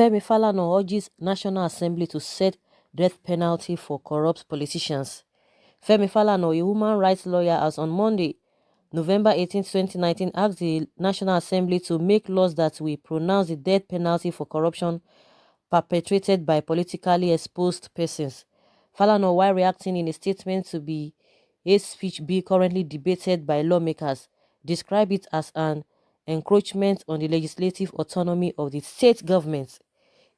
Femi Falana urges National Assembly to set death penalty for corrupt politicians. Femi Falana, a human rights lawyer, has on Monday, November 18, 2019, asked the National Assembly to make laws that will pronounce the death penalty for corruption perpetrated by politically exposed persons. Falana, while reacting in a statement to the hate speech bill currently debated by lawmakers, described it as an encroachment on the legislative autonomy of the state government.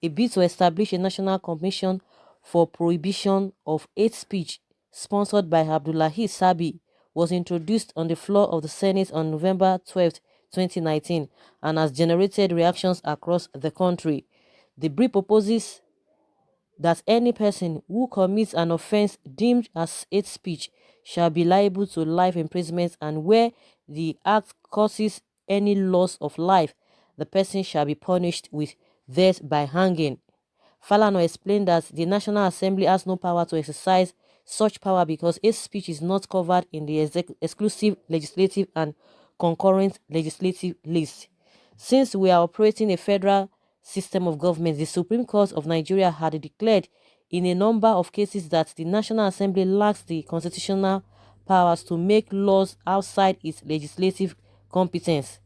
A bill to establish a national commission for prohibition of hate speech, sponsored by Abdullahi Sabi, was introduced on the floor of the Senate on November 12, 2019, and has generated reactions across the country. The bill proposes that any person who commits an offense deemed as hate speech shall be liable to life imprisonment, and where the act causes any loss of life, the person shall be punished with death by hanging. Falana explained that the National Assembly has no power to exercise such power because hate speech is not covered in the exclusive legislative and concurrent legislative list. Since we are operating a federal system of government, the Supreme Court of Nigeria had declared in a number of cases that the National Assembly lacks the constitutional powers to make laws outside its legislative competence,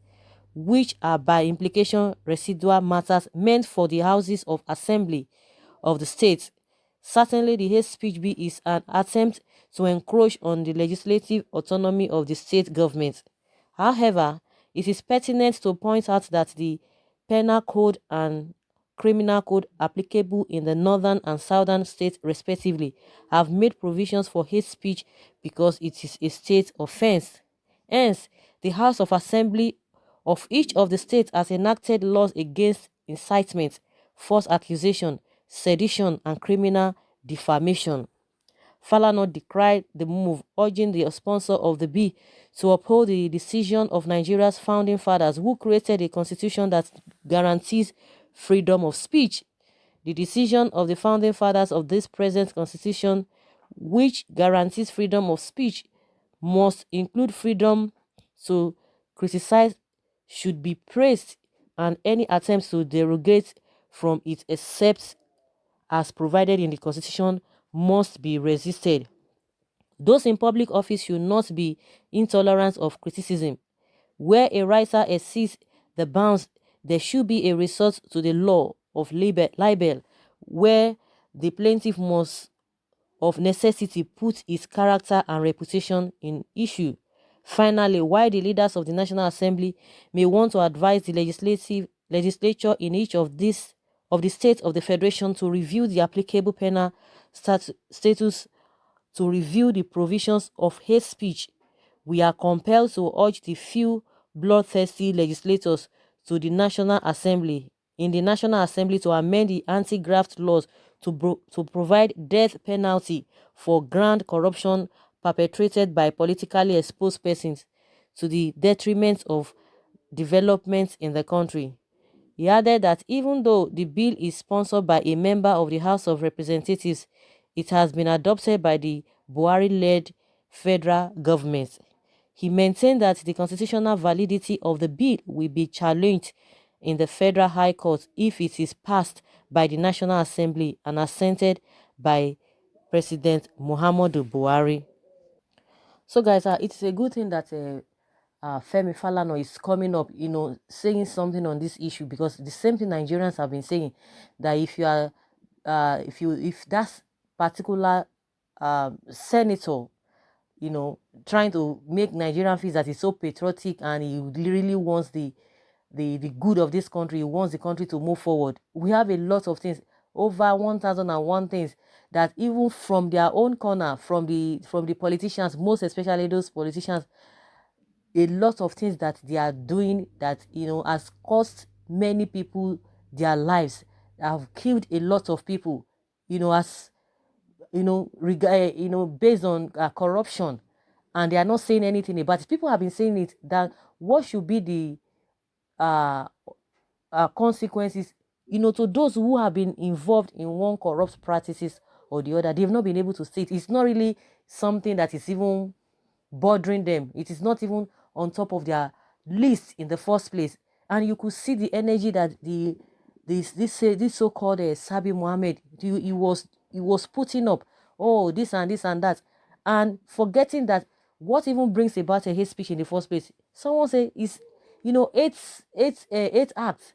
which are by implication residual matters meant for the houses of assembly of the state. Certainly, the hate speech bill is an attempt to encroach on the legislative autonomy of the state government. However, it is pertinent to point out that the penal code and criminal code applicable in the northern and southern states respectively have made provisions for hate speech because it is a state offense. Hence, the House of Assembly of each of the states has enacted laws against incitement, false accusation, sedition, and criminal defamation. Falana decried the move, urging the sponsor of the bill to uphold the decision of Nigeria's founding fathers who created a constitution that guarantees freedom of speech. The decision of the founding fathers of this present constitution, which guarantees freedom of speech, must include freedom to criticize, should be praised, and any attempts to derogate from it except as provided in the Constitution must be resisted. Those in public office should not be intolerant of criticism. Where a writer exceeds the bounds, there should be a resort to the law of libel, where the plaintiff must of necessity put his character and reputation in issue. Finally, while the leaders of the National Assembly may want to advise the legislature in each of the states of the Federation to review the applicable penal status to review the provisions of hate speech, we are compelled to urge the few bloodthirsty legislators to the National Assembly to amend the anti-graft laws to provide death penalty for grand corruption perpetrated by politically exposed persons to the detriment of development in the country. He added that even though the bill is sponsored by a member of the House of Representatives, it has been adopted by the Buhari-led federal government. He maintained that the constitutional validity of the bill will be challenged in the Federal High Court if it is passed by the National Assembly and assented by President Muhammadu Buhari. So guys, it's a good thing that Femi Falana is coming up, saying something on this issue, because the same thing Nigerians have been saying, that if you are, if that particular senator, trying to make Nigerian feel that he's so patriotic and he really wants the good of this country, he wants the country to move forward. We have a lot of things, over 1001 things, that even from their own corner, from the politicians, most especially those politicians, a lot of things that they are doing that has cost many people their lives, have killed a lot of people, as based on corruption, and they are not saying anything about it. People have been saying it, that what should be the consequences, to those who have been involved in one corrupt practices or the other. They've not been able to say it. It's not really something that is even bothering them. It is not even on top of their list in the first place. And you could see the energy that the this so-called Sabi Mohammed, he was putting up, oh, this and that, and forgetting that what even brings about a hate speech in the first place. Someone say is, eight acts.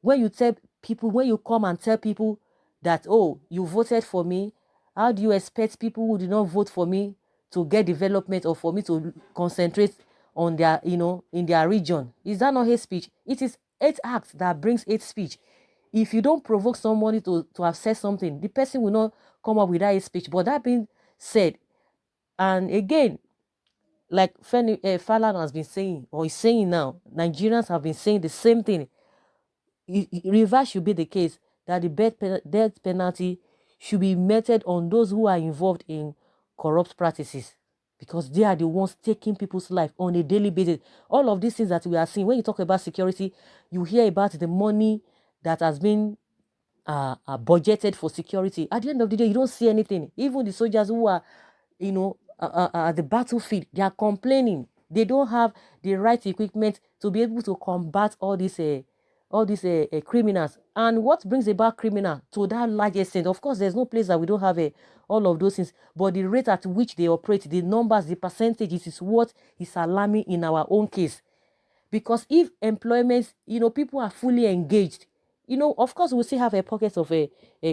When you tell people, when you come and tell people that, oh, you voted for me, how do you expect people who did not vote for me to get development, or for me to concentrate on their, in their region? Is that not hate speech? It is hate acts that brings hate speech. If you don't provoke somebody to have said something, the person will not come up with that hate speech. But that being said, and again, like Falana has been saying, or is saying now, Nigerians have been saying the same thing. Reverse should be the case, that the death penalty should be meted on those who are involved in corrupt practices, because they are the ones taking people's life on a daily basis. All of these things that we are seeing, when you talk about security, you hear about the money that has been budgeted for security. At the end of the day, you don't see anything. Even the soldiers who are, at the battlefield, they are complaining. They don't have the right equipment to be able to combat all these criminals. And what brings about criminal to that large extent? Of course, there's no place that we don't have all of those things, but the rate at which they operate, the numbers, the percentages is what is alarming in our own case. Because if employment, people are fully engaged, of course we'll still have a pocket of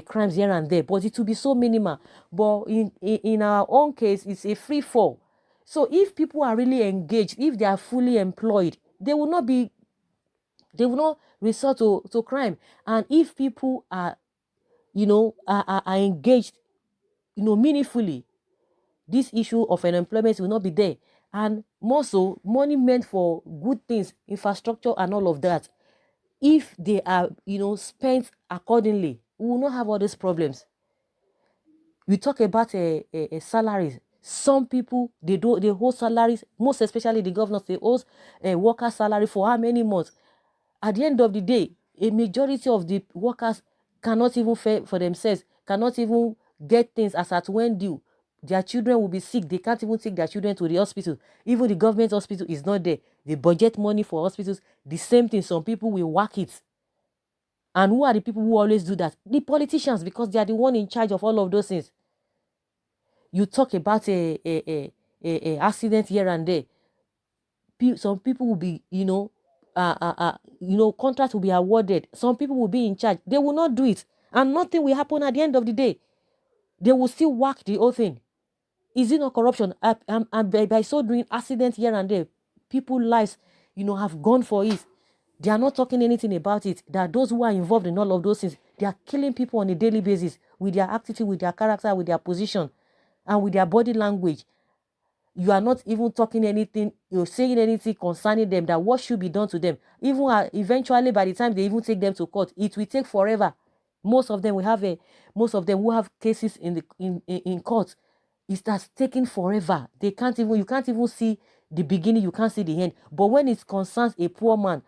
crimes here and there, but it will be so minimal. But in our own case, it's a free fall. So if people are really engaged, if they are fully employed, they will not resort to crime. And if people are, are engaged, meaningfully, this issue of unemployment will not be there. And more so, money meant for good things, infrastructure and all of that, if they are, spent accordingly, we will not have all these problems. We talk about salaries. Some people, they hold salaries, most especially the governors, they hold a worker salary for how many months? At the end of the day, a majority of the workers cannot even fend for themselves, cannot even get things as at when due. Their children will be sick. They can't even take their children to the hospital. Even the government hospital is not there. They budget money for hospitals. The same thing, some people will whack it. And who are the people who always do that? The politicians, because they are the one in charge of all of those things. You talk about a accident here and there. Some people will be, contracts will be awarded. Some people will be in charge. They will not do it. And nothing will happen at the end of the day. They will still whack the whole thing. Is it not corruption? And by so doing, accidents here and there, people's lives, have gone for it. They are not talking anything about it. That those who are involved in all of those things, they are killing people on a daily basis with their attitude, with their character, with their position, and with their body language. You are not even talking anything, you're saying anything concerning them, that what should be done to them. Even eventually, by the time they even take them to court, it will take forever. Most of them will have cases in court. It starts taking forever. You can't even see the beginning, you can't see the end. But when it concerns a poor man,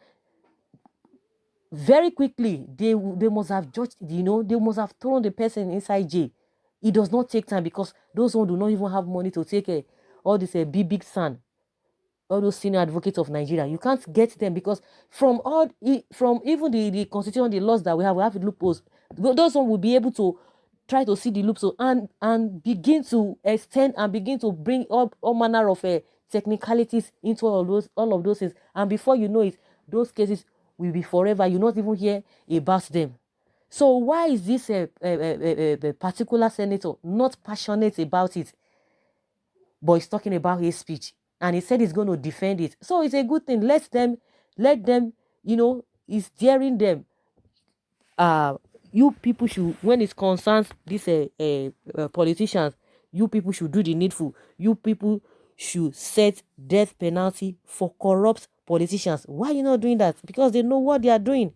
very quickly they must have judged, they must have thrown the person inside jail. It does not take time, because those ones do not even have money to take all this big son, all those senior advocates of Nigeria. You can't get them, because from even the constitution, the laws that we have loopholes. Those ones will be able to try to see the loopholes and begin to extend and begin to bring up all manner of technicalities into all of those things. And before you know it, those cases will be forever. You not even hear about them. So why is this a particular senator not passionate about it, but he's talking about his speech, and he said he's going to defend it? So it's a good thing. Let them, he's daring them. You people should, when it concerns these politicians, you people should do the needful. You people should set death penalty for corrupt politicians. Why are you not doing that? Because they know what they are doing.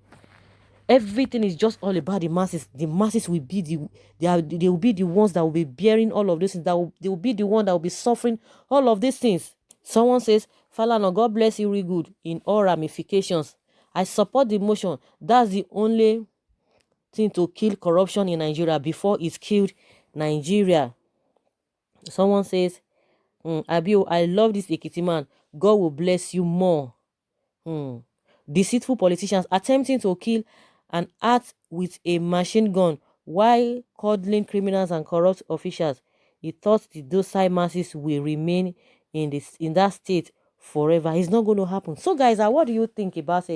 Everything is just all about the masses. The masses will be they will be the ones that will be bearing all of these things. They will be the one that will be suffering all of these things. Someone says, Falana, God bless you, really good in all ramifications. I support the motion. That's the only thing to kill corruption in Nigeria before it's killed Nigeria. Someone says, Abio, I love this Ekiti man. God will bless you more. Deceitful politicians attempting to kill and act with a machine gun while coddling criminals and corrupt officials. He thought the docile masses will remain in that state forever. It's not going to happen. So, guys, what do you think about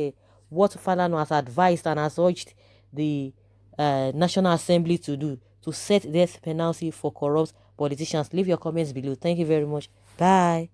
what Falana has advised and has urged the National Assembly to do to set death penalty for corrupt politicians? Leave your comments below. Thank you very much. Bye.